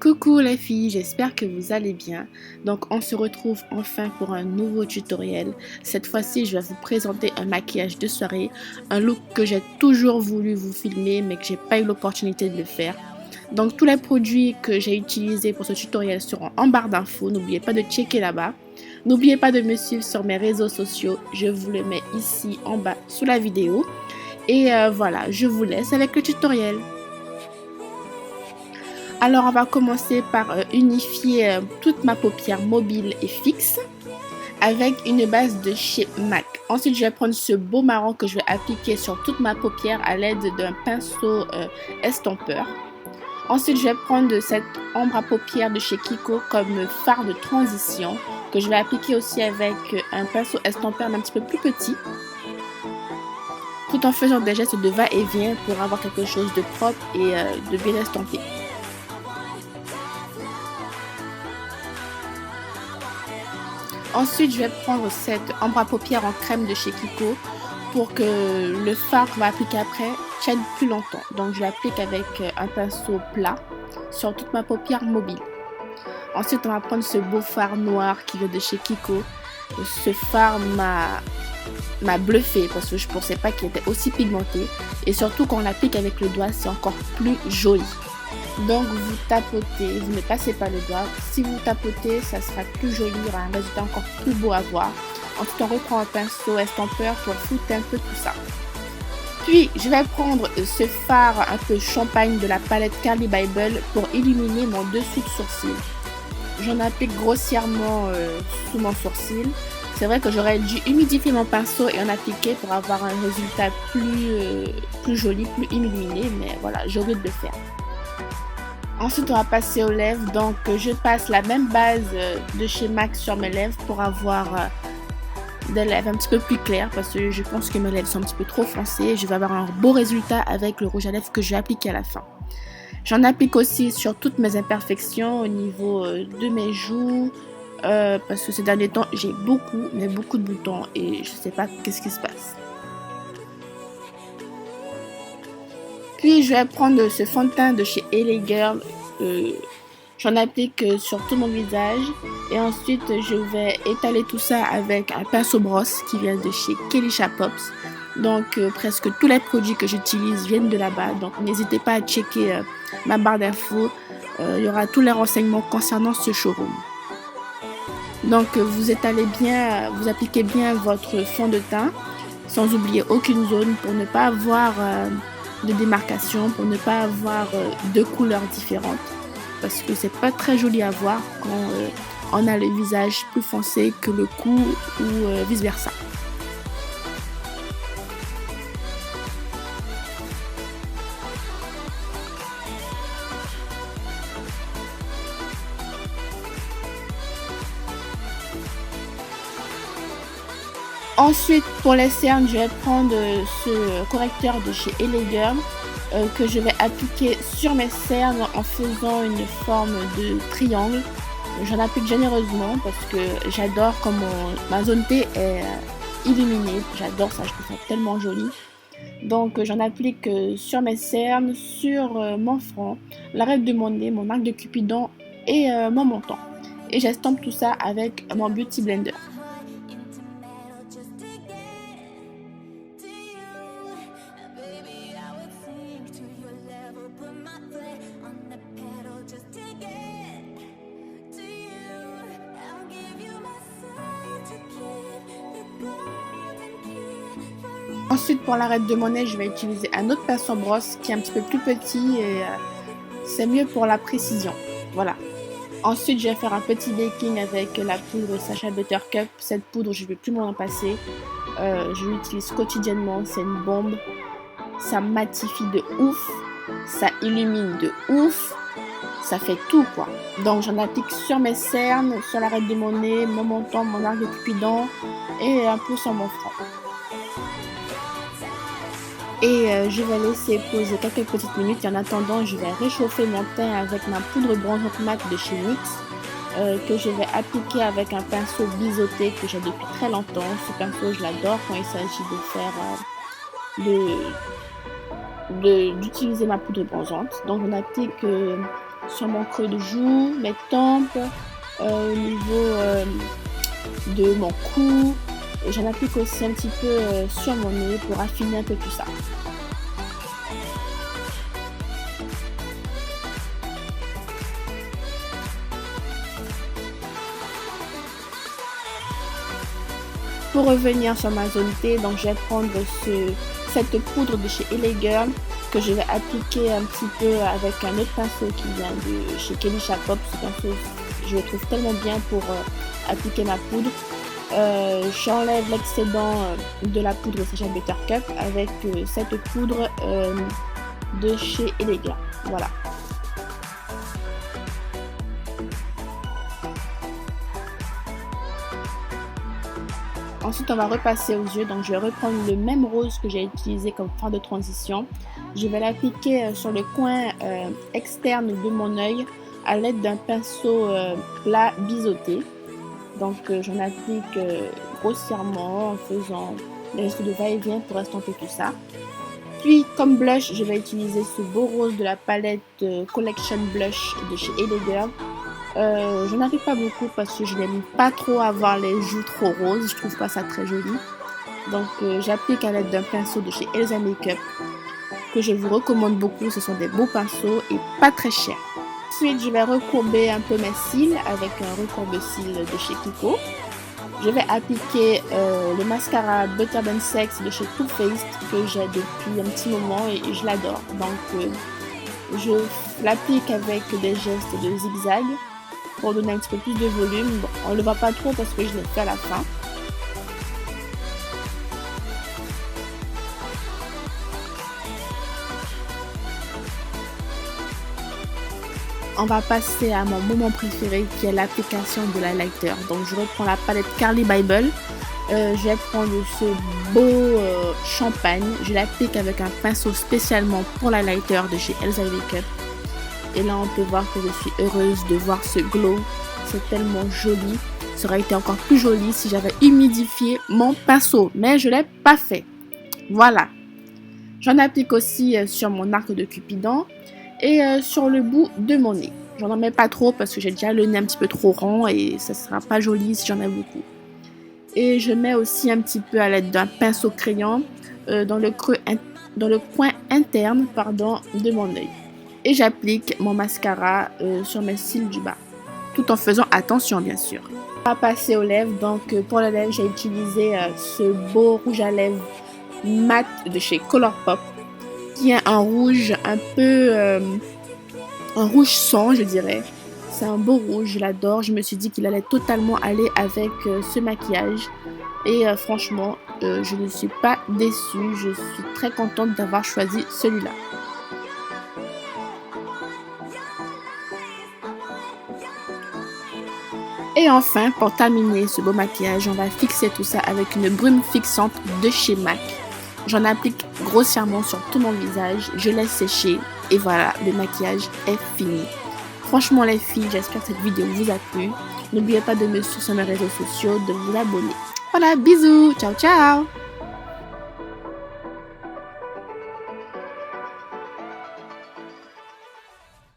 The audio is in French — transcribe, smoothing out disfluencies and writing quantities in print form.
Coucou les filles, j'espère que vous allez bien. Donc on se retrouve enfin pour un nouveau tutoriel. Cette fois-ci, je vais vous présenter un maquillage de soirée, un look que j'ai toujours voulu vous filmer mais que j'ai pas eu l'opportunité de le faire. Donc tous les produits que j'ai utilisés pour ce tutoriel seront en barre d'infos, n'oubliez pas de checker là-bas. N'oubliez pas de me suivre sur mes réseaux sociaux, je vous le mets ici en bas sous la vidéo. Et voilà, je vous laisse avec le tutoriel. Alors on va commencer par unifier toute ma paupière mobile et fixe avec une base de chez MAC. Ensuite je vais prendre ce beau marron que je vais appliquer sur toute ma paupière à l'aide d'un pinceau estompeur. Ensuite je vais prendre cette ombre à paupières de chez Kiko comme fard de transition que je vais appliquer aussi avec un pinceau estompeur mais un petit peu plus petit, tout en faisant des gestes de va-et-vient pour avoir quelque chose de propre et de bien estampé. Ensuite, je vais prendre cette ombre à paupières en crème de chez Kiko pour que le fard qu'on va appliquer après tienne plus longtemps. Donc, je l'applique avec un pinceau plat sur toute ma paupière mobile. Ensuite, on va prendre ce beau fard noir qui vient de chez Kiko. Ce fard m'a bluffé parce que je ne pensais pas qu'il était aussi pigmenté. Et surtout, quand on l'applique avec le doigt, c'est encore plus joli. Donc vous tapotez, vous ne passez pas le doigt. Si vous tapotez, ça sera plus joli, il y aura un résultat encore plus beau à voir. Ensuite on reprend un pinceau estompeur pour foutre un peu tout ça. Puis je vais prendre ce fard un peu champagne de la palette Carli Bybel pour illuminer mon dessous de sourcil. J'en applique grossièrement sous mon sourcil. C'est vrai que j'aurais dû humidifier mon pinceau et en appliquer pour avoir un résultat plus joli, plus illuminé, mais voilà, j'ai oublié de le faire. Ensuite on va passer aux lèvres, donc je passe la même base de chez MAC sur mes lèvres pour avoir des lèvres un petit peu plus claires parce que je pense que mes lèvres sont un petit peu trop foncées. Je vais avoir un beau résultat avec le rouge à lèvres que je vais appliquer à la fin. J'en applique aussi sur toutes mes imperfections au niveau de mes joues parce que ces derniers temps j'ai beaucoup de boutons et je sais pas qu'est-ce qui se passe. Puis je vais prendre ce fond de teint de chez LA Girl, j'en applique sur tout mon visage et ensuite je vais étaler tout ça avec un pinceau brosse qui vient de chez Kelisha Pops. Donc presque tous les produits que j'utilise viennent de là-bas, donc n'hésitez pas à checker ma barre d'infos, il y aura tous les renseignements concernant ce showroom. Donc vous étalez bien, vous appliquez bien votre fond de teint sans oublier aucune zone pour ne pas avoir de démarcation, pour ne pas avoir deux couleurs différentes parce que c'est pas très joli à voir quand on a le visage plus foncé que le cou ou vice versa. Ensuite, pour les cernes, je vais prendre ce correcteur de chez LA Girl que je vais appliquer sur mes cernes en faisant une forme de triangle. J'en applique généreusement parce que j'adore comment ma zone T est illuminée. J'adore ça, je trouve ça tellement joli. Donc j'en applique sur mes cernes, sur mon front, l'arête de mon nez, mon arc de cupidon et mon menton. Et j'estompe tout ça avec mon Beauty Blender. Ensuite pour l'arête de mon nez, je vais utiliser un autre pinceau brosse qui est un petit peu plus petit et c'est mieux pour la précision. Voilà. Ensuite je vais faire un petit baking avec la poudre Sacha Buttercup. Cette poudre je ne vais plus m'en passer. Je l'utilise quotidiennement, c'est une bombe. Ça matifie de ouf, ça illumine de ouf, ça fait tout quoi. Donc j'en applique sur mes cernes, sur l'arête de mon nez, mon menton, mon arc de cupidon et un peu sur mon front. Et je vais laisser poser quelques petites minutes et en attendant je vais réchauffer mon teint avec ma poudre bronzante mat de chez NYX que je vais appliquer avec un pinceau biseauté que j'ai depuis très longtemps. Ce pinceau je l'adore quand il s'agit de faire d'utiliser ma poudre bronzante. Donc on applique sur mon creux de joue, mes tempes, au niveau de mon cou. J'en applique aussi un petit peu sur mon nez pour affiner un peu tout ça. Pour revenir sur ma zone T, donc je vais prendre cette poudre de chez LA Girl que je vais appliquer un petit peu avec un autre pinceau qui vient de chez Kelly Pop. Ce pinceau, je le trouve tellement bien pour appliquer ma poudre. J'enlève l'excédent de la poudre Sacha Buttercup avec cette poudre de chez LA Girl. Voilà. Ensuite, on va repasser aux yeux. Donc, je vais reprendre le même rose que j'ai utilisé comme fard de transition. Je vais l'appliquer sur le coin externe de mon œil à l'aide d'un pinceau plat biseauté. Donc, j'en applique grossièrement en faisant des gestes de va-et-vient pour estomper tout ça. Puis, comme blush, je vais utiliser ce beau rose de la palette Collection Blush de chez LA Girl. Je n'arrive pas beaucoup parce que je n'aime pas trop avoir les joues trop roses, je trouve pas ça très joli. Donc j'applique à l'aide d'un pinceau de chez Elsa Makeup que je vous recommande beaucoup, ce sont des beaux pinceaux et pas très chers. Ensuite je vais recourber un peu mes cils avec un recourbe-cils de chez Kiko. Je vais appliquer le mascara Butter Than Sex de chez Too Faced que j'ai depuis un petit moment et je l'adore. Donc je l'applique avec des gestes de zigzag pour donner un petit peu plus de volume. Bon, on ne le voit pas trop parce que je l'ai fait à la fin. On va passer à mon moment préféré qui est l'application de l'highlighter. Donc je reprends la palette Carli Bybel. Je vais prendre ce beau champagne. Je l'applique avec un pinceau spécialement pour l'highlighter de chez Elsa Makeup. Et là, on peut voir que je suis heureuse de voir ce glow. C'est tellement joli. Ça aurait été encore plus joli si j'avais humidifié mon pinceau. Mais je ne l'ai pas fait. Voilà. J'en applique aussi sur mon arc de Cupidon. Et sur le bout de mon nez. J'en en mets pas trop parce que j'ai déjà le nez un petit peu trop rond. Et ça ne sera pas joli si j'en mets beaucoup. Et je mets aussi un petit peu à l'aide d'un pinceau crayon dans le coin interne de mon œil. Et j'applique mon mascara sur mes cils du bas, tout en faisant attention bien sûr. On va passer aux lèvres, donc pour les lèvres j'ai utilisé ce beau rouge à lèvres mat de chez Colourpop, qui est un rouge un peu, un rouge sang je dirais. C'est un beau rouge, je l'adore, je me suis dit qu'il allait totalement aller avec ce maquillage. Et franchement, je ne suis pas déçue, je suis très contente d'avoir choisi celui-là. Et enfin, pour terminer ce beau maquillage, on va fixer tout ça avec une brume fixante de chez MAC. J'en applique grossièrement sur tout mon visage, je laisse sécher et voilà, le maquillage est fini. Franchement les filles, j'espère que cette vidéo vous a plu. N'oubliez pas de me suivre sur mes réseaux sociaux, de vous abonner. Voilà, bisous, ciao ciao.